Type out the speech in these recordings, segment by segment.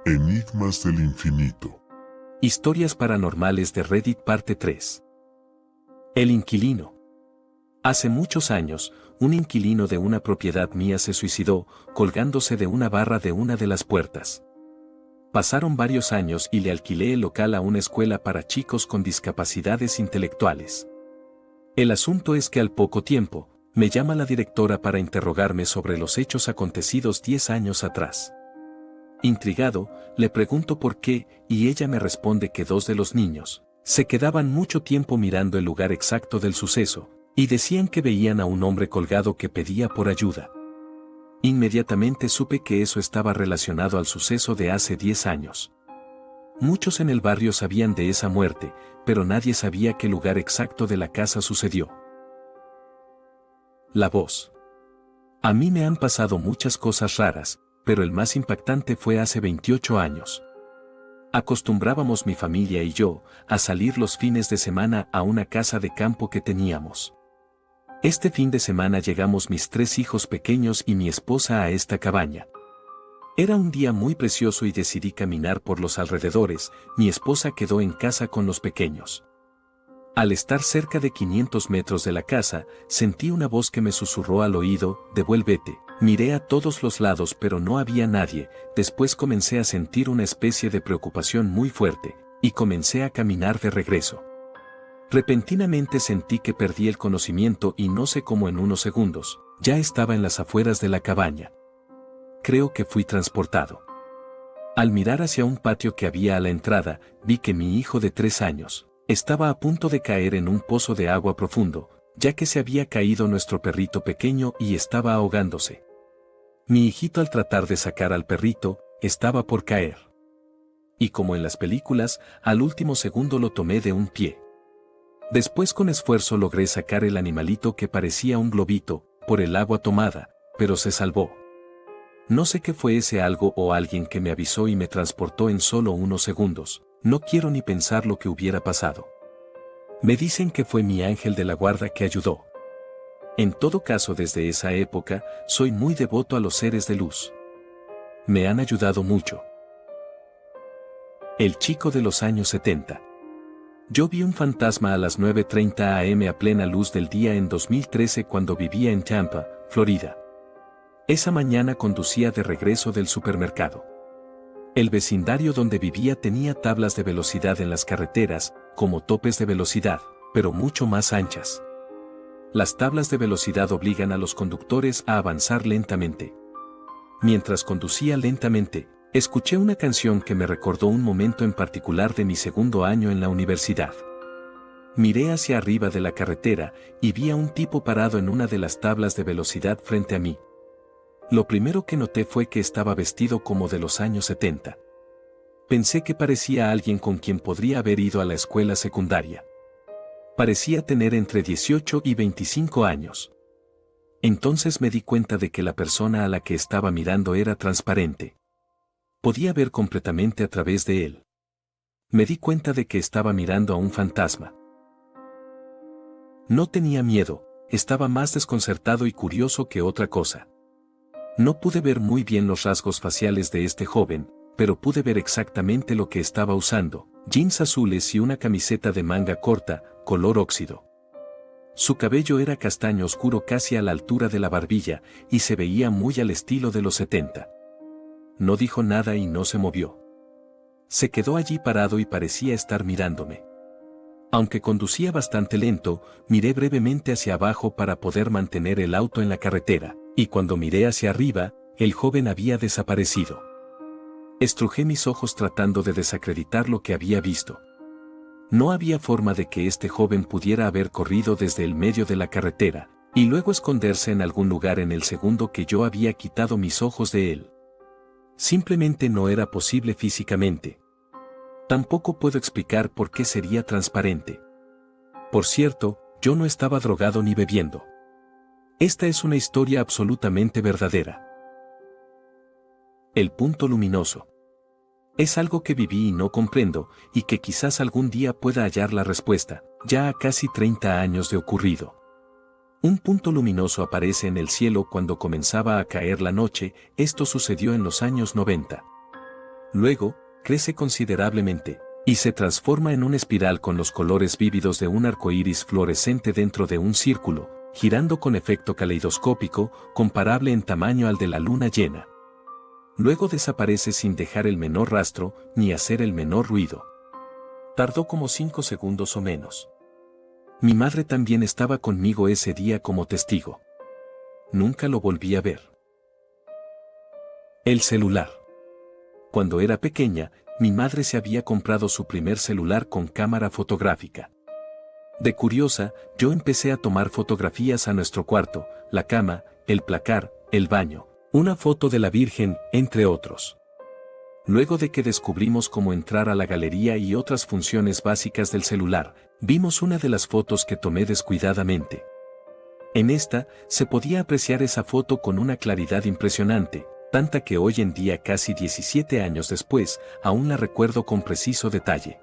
Enigmas del infinito. Historias paranormales de Reddit parte 3. El inquilino. Hace muchos años, un inquilino de una propiedad mía se suicidó, colgándose de una barra de una de las puertas. Pasaron varios años y le alquilé el local a una escuela para chicos con discapacidades intelectuales. El asunto es que al poco tiempo, me llama la directora para interrogarme sobre los hechos acontecidos 10 años atrás. Intrigado, le pregunto por qué, y ella me responde que 2 de los niños se quedaban mucho tiempo mirando el lugar exacto del suceso, y decían que veían a un hombre colgado que pedía por ayuda. Inmediatamente supe que eso estaba relacionado al suceso de hace 10 años. Muchos en el barrio sabían de esa muerte, pero nadie sabía qué lugar exacto de la casa sucedió. La voz. A mí me han pasado muchas cosas raras, pero el más impactante fue hace 28 años. Acostumbrábamos mi familia y yo a salir los fines de semana a una casa de campo que teníamos. Este fin de semana llegamos mis 3 hijos pequeños y mi esposa a esta cabaña. Era un día muy precioso y decidí caminar por los alrededores. Mi esposa quedó en casa con los pequeños. Al estar cerca de 500 metros de la casa, sentí una voz que me susurró al oído: «Devuélvete». Miré a todos los lados pero no había nadie. Después comencé a sentir una especie de preocupación muy fuerte, y comencé a caminar de regreso. Repentinamente sentí que perdí el conocimiento y no sé cómo en unos segundos, ya estaba en las afueras de la cabaña. Creo que fui transportado. Al mirar hacia un patio que había a la entrada, vi que mi hijo de 3 años estaba a punto de caer en un pozo de agua profundo, ya que se había caído nuestro perrito pequeño y estaba ahogándose. Mi hijito, al tratar de sacar al perrito, estaba por caer. Y como en las películas, al último segundo lo tomé de un pie. Después con esfuerzo logré sacar el animalito que parecía un globito, por el agua tomada, pero se salvó. No sé qué fue ese algo o alguien que me avisó y me transportó en solo unos segundos. No quiero ni pensar lo que hubiera pasado. Me dicen que fue mi ángel de la guarda que ayudó. En todo caso, desde esa época, soy muy devoto a los seres de luz. Me han ayudado mucho. El chico de los años 70. Yo vi un fantasma a las 9:30 am a plena luz del día en 2013 cuando vivía en Tampa, Florida. Esa mañana conducía de regreso del supermercado. El vecindario donde vivía tenía tablas de velocidad en las carreteras, como topes de velocidad, pero mucho más anchas. Las tablas de velocidad obligan a los conductores a avanzar lentamente. Mientras conducía lentamente, escuché una canción que me recordó un momento en particular de mi segundo año en la universidad. Miré hacia arriba de la carretera y vi a un tipo parado en una de las tablas de velocidad frente a mí. Lo primero que noté fue que estaba vestido como de los años 70. Pensé que parecía alguien con quien podría haber ido a la escuela secundaria. Parecía tener entre 18 y 25 años. Entonces me di cuenta de que la persona a la que estaba mirando era transparente. Podía ver completamente a través de él. Me di cuenta de que estaba mirando a un fantasma. No tenía miedo, estaba más desconcertado y curioso que otra cosa. No pude ver muy bien los rasgos faciales de este joven, pero pude ver exactamente lo que estaba usando: jeans azules y una camiseta de manga corta, color óxido. Su cabello era castaño oscuro casi a la altura de la barbilla, y se veía muy al estilo de los 70. No dijo nada y no se movió. Se quedó allí parado y parecía estar mirándome. Aunque conducía bastante lento, miré brevemente hacia abajo para poder mantener el auto en la carretera, y cuando miré hacia arriba, el joven había desaparecido. Estrujé mis ojos tratando de desacreditar lo que había visto. No había forma de que este joven pudiera haber corrido desde el medio de la carretera, y luego esconderse en algún lugar en el segundo que yo había quitado mis ojos de él. Simplemente no era posible físicamente. Tampoco puedo explicar por qué sería transparente. Por cierto, yo no estaba drogado ni bebiendo. Esta es una historia absolutamente verdadera. El punto luminoso. Es algo que viví y no comprendo, y que quizás algún día pueda hallar la respuesta, ya a casi 30 años de ocurrido. Un punto luminoso aparece en el cielo cuando comenzaba a caer la noche. Esto sucedió en los años 90. Luego, crece considerablemente, y se transforma en una espiral con los colores vívidos de un arcoíris fluorescente dentro de un círculo, girando con efecto caleidoscópico, comparable en tamaño al de la luna llena. Luego desaparece sin dejar el menor rastro, ni hacer el menor ruido. Tardó como 5 segundos o menos. Mi madre también estaba conmigo ese día como testigo. Nunca lo volví a ver. El celular. Cuando era pequeña, mi madre se había comprado su primer celular con cámara fotográfica. De curiosa, yo empecé a tomar fotografías a nuestro cuarto, la cama, el placar, el baño, una foto de la Virgen, entre otros. Luego de que descubrimos cómo entrar a la galería y otras funciones básicas del celular, vimos una de las fotos que tomé descuidadamente. En esta, se podía apreciar esa foto con una claridad impresionante, tanta que hoy en día, casi 17 años después, aún la recuerdo con preciso detalle.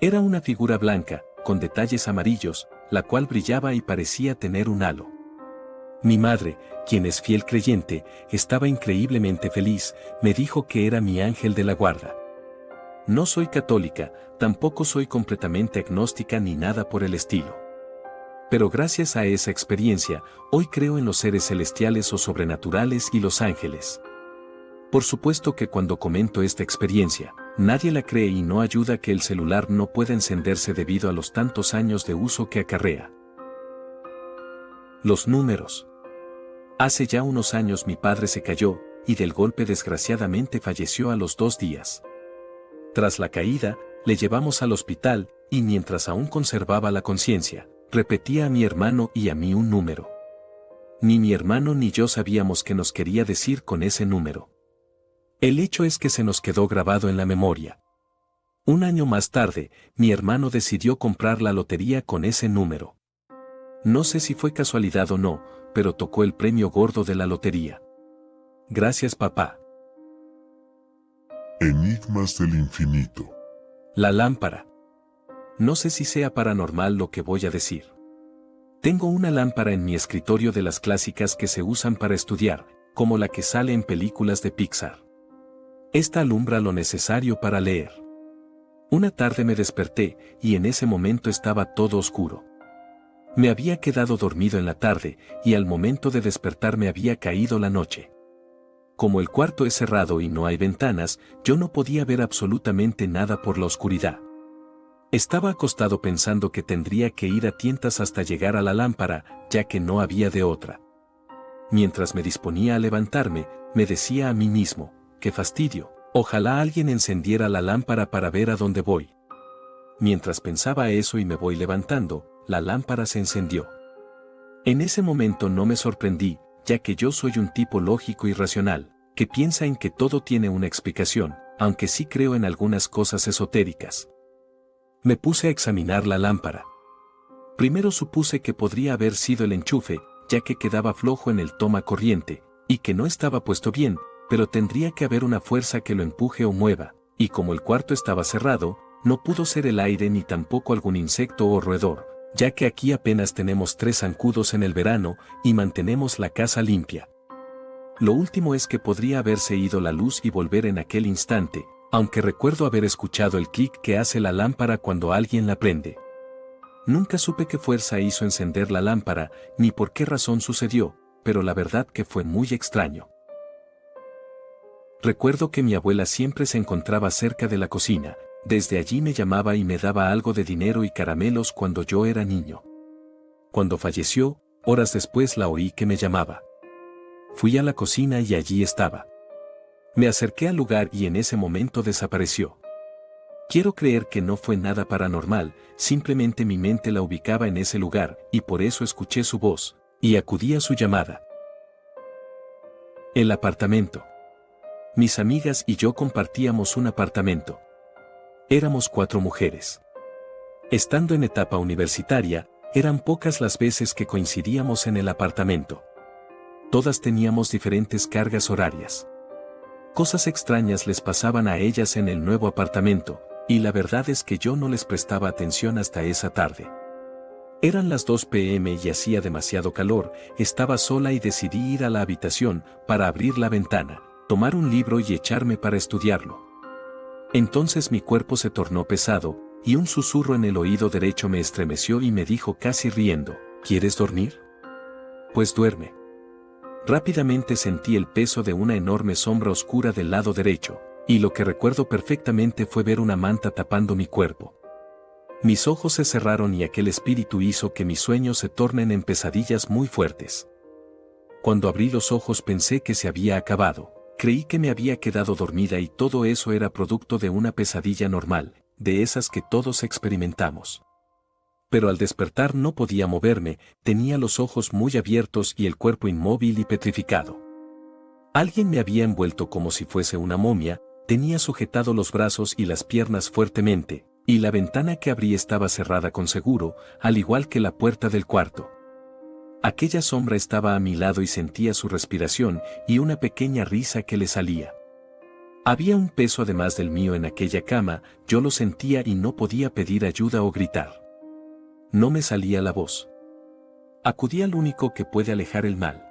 Era una figura blanca, con detalles amarillos, la cual brillaba y parecía tener un halo. Mi madre, quien es fiel creyente, estaba increíblemente feliz, me dijo que era mi ángel de la guarda. No soy católica, tampoco soy completamente agnóstica ni nada por el estilo. Pero gracias a esa experiencia, hoy creo en los seres celestiales o sobrenaturales y los ángeles. Por supuesto que cuando comento esta experiencia, nadie la cree y no ayuda que el celular no pueda encenderse debido a los tantos años de uso que acarrea. Los números. Hace ya unos años mi padre se cayó, y del golpe desgraciadamente falleció a los 2 días. Tras la caída, le llevamos al hospital, y mientras aún conservaba la conciencia, repetía a mi hermano y a mí un número. Ni mi hermano ni yo sabíamos qué nos quería decir con ese número. El hecho es que se nos quedó grabado en la memoria. Un año más tarde, mi hermano decidió comprar la lotería con ese número. No sé si fue casualidad o no, pero tocó el premio gordo de la lotería. Gracias, papá. Enigmas del infinito. La lámpara. No sé si sea paranormal lo que voy a decir. Tengo una lámpara en mi escritorio de las clásicas que se usan para estudiar, como la que sale en películas de Pixar. Esta alumbra lo necesario para leer. Una tarde me desperté, y en ese momento estaba todo oscuro. Me había quedado dormido en la tarde, y al momento de despertar me había caído la noche. Como el cuarto es cerrado y no hay ventanas, yo no podía ver absolutamente nada por la oscuridad. Estaba acostado pensando que tendría que ir a tientas hasta llegar a la lámpara, ya que no había de otra. Mientras me disponía a levantarme, me decía a mí mismo, ¡qué fastidio! Ojalá alguien encendiera la lámpara para ver a dónde voy. Mientras pensaba eso y me voy levantando, la lámpara se encendió. En ese momento no me sorprendí, ya que yo soy un tipo lógico y racional, que piensa en que todo tiene una explicación, aunque sí creo en algunas cosas esotéricas. Me puse a examinar la lámpara. Primero supuse que podría haber sido el enchufe, ya que quedaba flojo en el toma corriente, y que no estaba puesto bien, pero tendría que haber una fuerza que lo empuje o mueva, y como el cuarto estaba cerrado, no pudo ser el aire ni tampoco algún insecto o roedor, ya que aquí apenas tenemos 3 zancudos en el verano y mantenemos la casa limpia. Lo último es que podría haberse ido la luz y volver en aquel instante, aunque recuerdo haber escuchado el clic que hace la lámpara cuando alguien la prende. Nunca supe qué fuerza hizo encender la lámpara, ni por qué razón sucedió, pero la verdad que fue muy extraño. Recuerdo que mi abuela siempre se encontraba cerca de la cocina, desde allí me llamaba y me daba algo de dinero y caramelos cuando yo era niño. Cuando falleció, horas después la oí que me llamaba. Fui a la cocina y allí estaba. Me acerqué al lugar y en ese momento desapareció. Quiero creer que no fue nada paranormal, simplemente mi mente la ubicaba en ese lugar y por eso escuché su voz, y acudí a su llamada. El apartamento. Mis amigas y yo compartíamos un apartamento. Éramos 4 mujeres. Estando en etapa universitaria, eran pocas las veces que coincidíamos en el apartamento. Todas teníamos diferentes cargas horarias. Cosas extrañas les pasaban a ellas en el nuevo apartamento, y la verdad es que yo no les prestaba atención hasta esa tarde. Eran las 2 p.m. y hacía demasiado calor, estaba sola y decidí ir a la habitación para abrir la ventana, tomar un libro y echarme para estudiarlo. Entonces mi cuerpo se tornó pesado, y un susurro en el oído derecho me estremeció y me dijo casi riendo, ¿quieres dormir? Pues duerme. Rápidamente sentí el peso de una enorme sombra oscura del lado derecho, y lo que recuerdo perfectamente fue ver una manta tapando mi cuerpo. Mis ojos se cerraron y aquel espíritu hizo que mis sueños se tornen en pesadillas muy fuertes. Cuando abrí los ojos pensé que se había acabado, creí que me había quedado dormida y todo eso era producto de una pesadilla normal, de esas que todos experimentamos. Pero al despertar no podía moverme, tenía los ojos muy abiertos y el cuerpo inmóvil y petrificado. Alguien me había envuelto como si fuese una momia, tenía sujetado los brazos y las piernas fuertemente, y la ventana que abrí estaba cerrada con seguro, al igual que la puerta del cuarto. Aquella sombra estaba a mi lado y sentía su respiración y una pequeña risa que le salía. Había un peso además del mío en aquella cama, yo lo sentía y no podía pedir ayuda o gritar. No me salía la voz. Acudí al único que puede alejar el mal.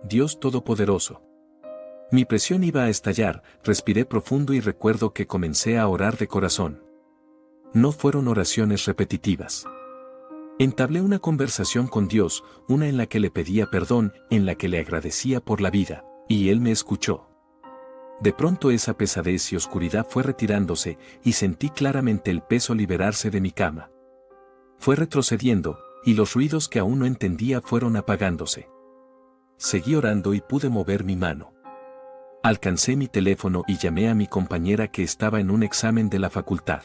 Dios Todopoderoso. Mi presión iba a estallar, respiré profundo y recuerdo que comencé a orar de corazón. No fueron oraciones repetitivas. Entablé una conversación con Dios, una en la que le pedía perdón, en la que le agradecía por la vida, y Él me escuchó. De pronto esa pesadez y oscuridad fue retirándose, y sentí claramente el peso liberarse de mi cama. Fue retrocediendo, y los ruidos que aún no entendía fueron apagándose. Seguí orando y pude mover mi mano. Alcancé mi teléfono y llamé a mi compañera que estaba en un examen de la facultad.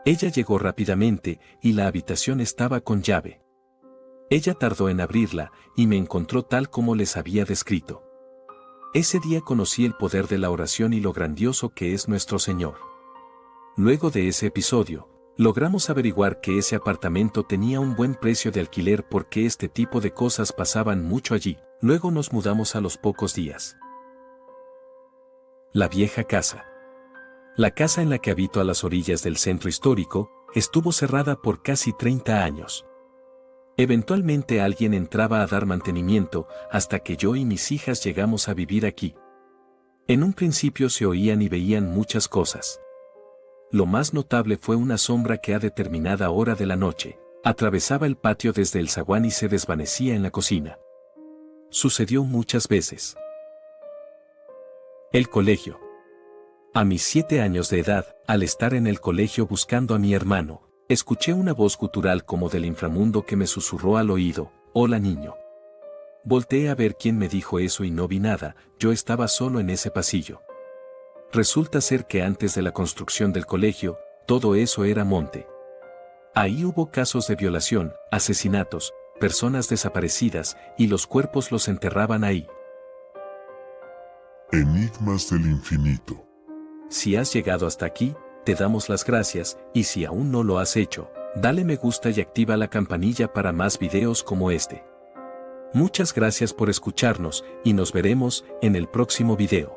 Ella llegó rápidamente, y la habitación estaba con llave. Ella tardó en abrirla, y me encontró tal como les había descrito. Ese día conocí el poder de la oración y lo grandioso que es nuestro Señor. Luego de ese episodio, logramos averiguar que ese apartamento tenía un buen precio de alquiler porque este tipo de cosas pasaban mucho allí. Luego nos mudamos a los pocos días. La vieja casa. La casa en la que habito a las orillas del centro histórico, estuvo cerrada por casi 30 años. Eventualmente alguien entraba a dar mantenimiento, hasta que yo y mis hijas llegamos a vivir aquí. En un principio se oían y veían muchas cosas. Lo más notable fue una sombra que a determinada hora de la noche, atravesaba el patio desde el zaguán y se desvanecía en la cocina. Sucedió muchas veces. El colegio. A mis 7 años de edad, al estar en el colegio buscando a mi hermano, escuché una voz gutural como del inframundo que me susurró al oído, «Hola niño». Volteé a ver quién me dijo eso y no vi nada, yo estaba solo en ese pasillo. Resulta ser que antes de la construcción del colegio, todo eso era monte. Ahí hubo casos de violación, asesinatos, personas desaparecidas, y los cuerpos los enterraban ahí. Enigmas del infinito. Si has llegado hasta aquí, te damos las gracias, y si aún no lo has hecho, dale me gusta y activa la campanilla para más videos como este. Muchas gracias por escucharnos, y nos veremos en el próximo video.